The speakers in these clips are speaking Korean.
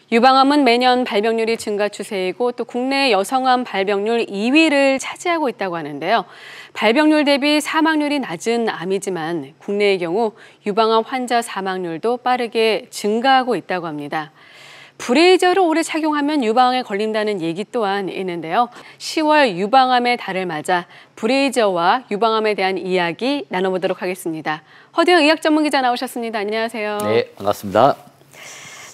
유방암은 매년 발병률이 증가 추세이고 또 국내 여성암 발병률 2위를 차지하고 있다고 하는데요. 발병률 대비 사망률이 낮은 암이지만 국내의 경우 유방암 환자 사망률도 빠르게 증가하고 있다고 합니다. 브레이저를 오래 착용하면 유방암에 걸린다는 얘기 또한 있는데요. 10월 유방암의 달을 맞아 브레이저와 유방암에 대한 이야기 나눠보도록 하겠습니다. 허대영 의학 전문 기자 나오셨습니다. 안녕하세요. 네, 반갑습니다.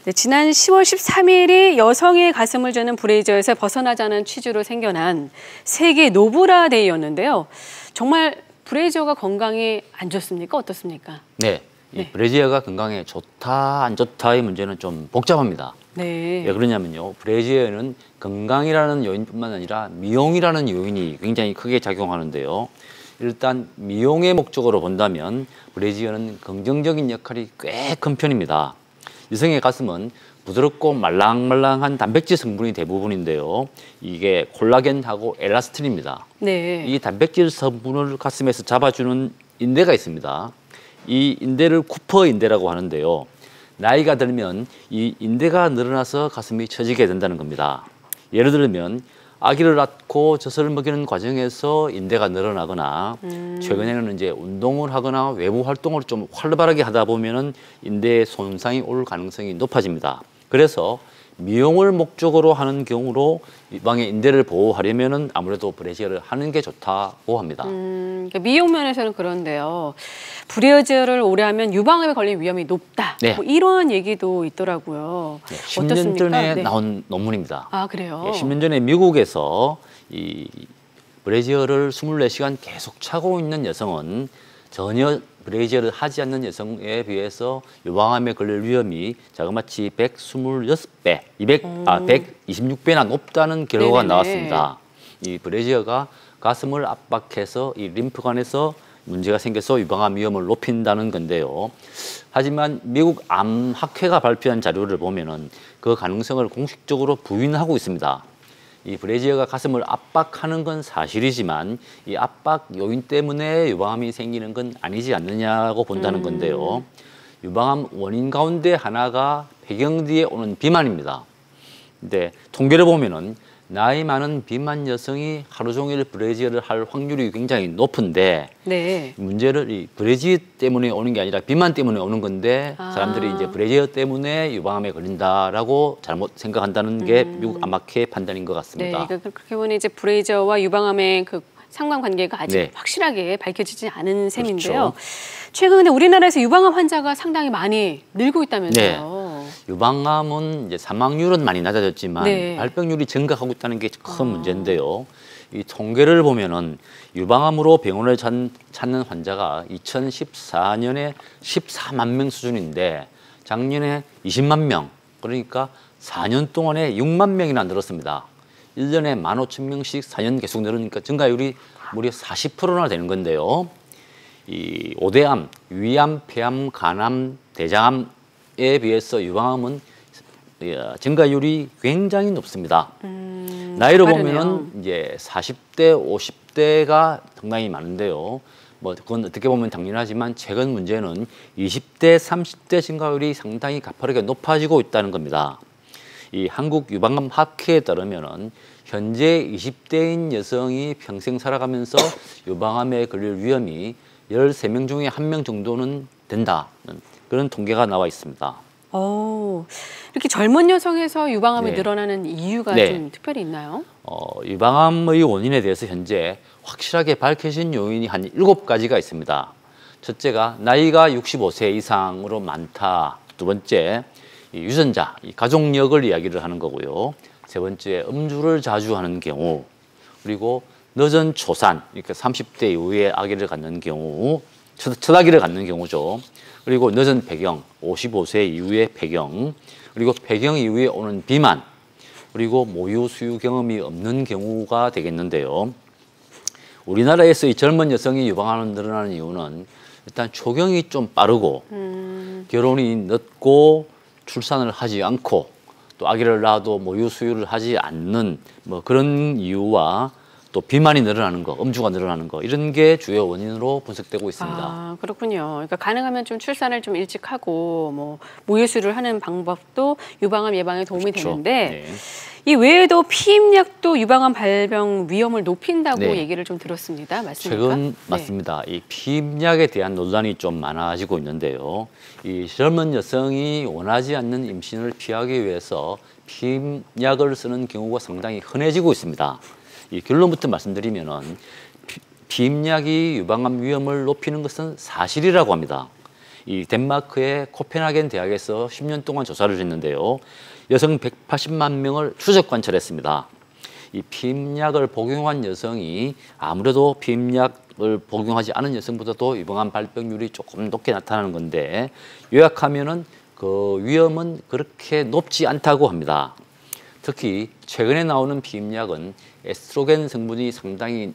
네, 지난 10월 13일이 여성의 가슴을 주는 브레이저에서 벗어나자는 취지로 생겨난 세계 노브라 데이였는데요. 정말 브레이저가 건강에 안 좋습니까? 어떻습니까? 네, 이 브래지어가 건강에 좋다, 안 좋다의 문제는 좀 복잡합니다. 네. 왜 그러냐면요. 브래지어는 건강이라는 요인뿐만 아니라 미용이라는 요인이 굉장히 크게 작용하는데요. 일단 미용의 목적으로 본다면 브래지어는 긍정적인 역할이 꽤 큰 편입니다. 여성의 가슴은 부드럽고 말랑말랑한 단백질 성분이 대부분인데요. 이게 콜라겐하고 엘라스틴입니다. 네. 이 단백질 성분을 가슴에서 잡아주는 인대가 있습니다. 이 인대를 쿠퍼 인대라고 하는데요. 나이가 들면 이 인대가 늘어나서 가슴이 처지게 된다는 겁니다. 예를 들면 아기를 낳고 젖을 먹이는 과정에서 인대가 늘어나거나 최근에는 이제 운동을 하거나 외부 활동을 좀 활발하게 하다 보면은 인대에 손상이 올 가능성이 높아집니다. 그래서 미용을 목적으로 하는 경우로 유방의 인대를 보호하려면은 아무래도 브래지어를 하는 게 좋다고 합니다. 그러니까 미용 면에서는 그런데요. 브래지어를 오래 하면 유방암에 걸릴 위험이 높다. 네. 뭐 이런 얘기도 있더라고요. 네, 10년 어떻습니까? 전에 네. 나온 논문입니다. 아, 그래요? 네, 10년 전에 미국에서 이 브래지어를 24시간 계속 차고 있는 여성은 전혀 브래지어를 하지 않는 여성에 비해서 유방암에 걸릴 위험이 자그마치 126배, 126배나 높다는 결과가 네네네. 나왔습니다. 이 브래지어가 가슴을 압박해서 이 림프관에서 문제가 생겨서 유방암 위험을 높인다는 건데요. 하지만 미국 암학회가 발표한 자료를 보면은 그 가능성을 공식적으로 부인하고 있습니다. 이 브래지어가 가슴을 압박하는 건 사실이지만 이 압박 요인 때문에 유방암이 생기는 건 아니지 않느냐고 본다는 건데요. 유방암 원인 가운데 하나가 폐경 뒤에 오는 비만입니다. 근데 통계를 보면은 나이 많은 비만 여성이 하루 종일 브래지어를 할 확률이 굉장히 높은데 네. 문제를 이 브래지어 때문에 오는 게 아니라 비만 때문에 오는 건데 사람들이 이제 브래지어 때문에 유방암에 걸린다라고 잘못 생각한다는 게 미국 암학회 판단인 것 같습니다. 네, 그러니까 그렇게 보니 이제 브레이저와 유방암의 그 상관관계가 아직 네. 확실하게 밝혀지지 않은 셈인데요. 그렇죠. 최근에 우리나라에서 유방암 환자가 상당히 많이 늘고 있다면서요. 유방암은 이제 사망률은 많이 낮아졌지만 네. 발병률이 증가하고 있다는 게 큰 문제인데요. 이 통계를 보면은 유방암으로 병원을 찾는 환자가 2014년에 14만 명 수준인데 작년에 20만 명, 그러니까 4년 동안에 6만 명이나 늘었습니다. 1년에 15,000명씩 4년 계속 늘으니까 증가율이 무려 40%나 되는 건데요. 이 5대암, 위암, 폐암, 간암, 대장암에 비해서 유방암은 증가율이 굉장히 높습니다. 나이로 빠르네요. 보면은 이제 40대, 50대가 상당히 많은데요. 뭐 그건 어떻게 보면 당연하지만 최근 문제는 20대, 30대 증가율이 상당히 가파르게 높아지고 있다는 겁니다. 이 한국 유방암 학회에 따르면은 현재 20대인 여성이 평생 살아가면서 유방암에 걸릴 위험이 13명 중에 1명 정도는 된다는 그런 통계가 나와 있습니다. 이렇게 젊은 여성에서 유방암이 네. 늘어나는 이유가 네. 좀 특별히 있나요? 유방암의 원인에 대해서 현재 확실하게 밝혀진 요인이 한 7가지가 있습니다. 첫째가 나이가 65세 이상으로 많다. 두 번째, 이 유전자, 이 가족력을 이야기를 하는 거고요. 세 번째, 음주를 자주 하는 경우. 그리고 늦은 초산, 그러니까 30대 이후에 아기를 갖는 경우, 첫 아기를 갖는 경우죠. 그리고 늦은 폐경, 55세 이후의 폐경, 그리고 폐경 이후에 오는 비만, 그리고 모유 수유 경험이 없는 경우가 되겠는데요. 우리나라에서 이 젊은 여성이 유방암이 늘어나는 이유는 일단 초경이 좀 빠르고 결혼이 늦고 출산을 하지 않고 또 아기를 낳아도 모유 수유를 하지 않는 뭐 그런 이유와 또 비만이 늘어나는 거, 음주가 늘어나는 거 이런 게 주요 원인으로 분석되고 있습니다. 아, 그렇군요. 그러니까 가능하면 좀 출산을 좀 일찍 하고 뭐 모유수유를 하는 방법도 유방암 예방에 도움이 그렇죠. 되는데 네. 이 외에도 피임약도 유방암 발병 위험을 높인다고 네. 얘기를 좀 들었습니다. 맞습니까? 최근 네. 맞습니다. 이 피임약에 대한 논란이 좀 많아지고 있는데요. 이 젊은 여성이 원하지 않는 임신을 피하기 위해서 피임약을 쓰는 경우가 상당히 흔해지고 있습니다. 이 결론부터 말씀드리면은 피임약이 유방암 위험을 높이는 것은 사실이라고 합니다. 이 덴마크의 코펜하겐 대학에서 10년 동안 조사를 했는데요. 여성 180만 명을 추적 관찰했습니다. 이 피임약을 복용한 여성이 아무래도 피임약을 복용하지 않은 여성보다도 유방암 발병률이 조금 높게 나타나는 건데 요약하면은 그 위험은 그렇게 높지 않다고 합니다. 특히 최근에 나오는 피임약은 에스트로겐 성분이 상당히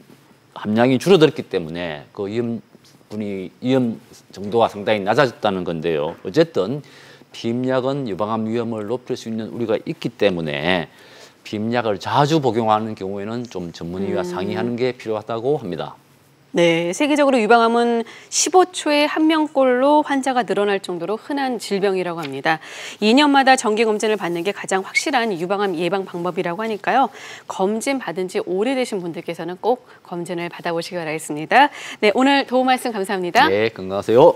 함량이 줄어들었기 때문에 그 위험 정도가 상당히 낮아졌다는 건데요. 어쨌든 피임약은 유방암 위험을 높일 수 있는 우려가 있기 때문에 피임약을 자주 복용하는 경우에는 좀 전문의와 상의하는 게 필요하다고 합니다. 네, 세계적으로 유방암은 15초에 1명꼴로 환자가 늘어날 정도로 흔한 질병이라고 합니다. 2년마다 정기검진을 받는 게 가장 확실한 유방암 예방 방법이라고 하니까요. 검진 받은 지 오래되신 분들께서는 꼭 검진을 받아보시기 바라겠습니다. 네, 오늘 도움 말씀 감사합니다. 네, 건강하세요.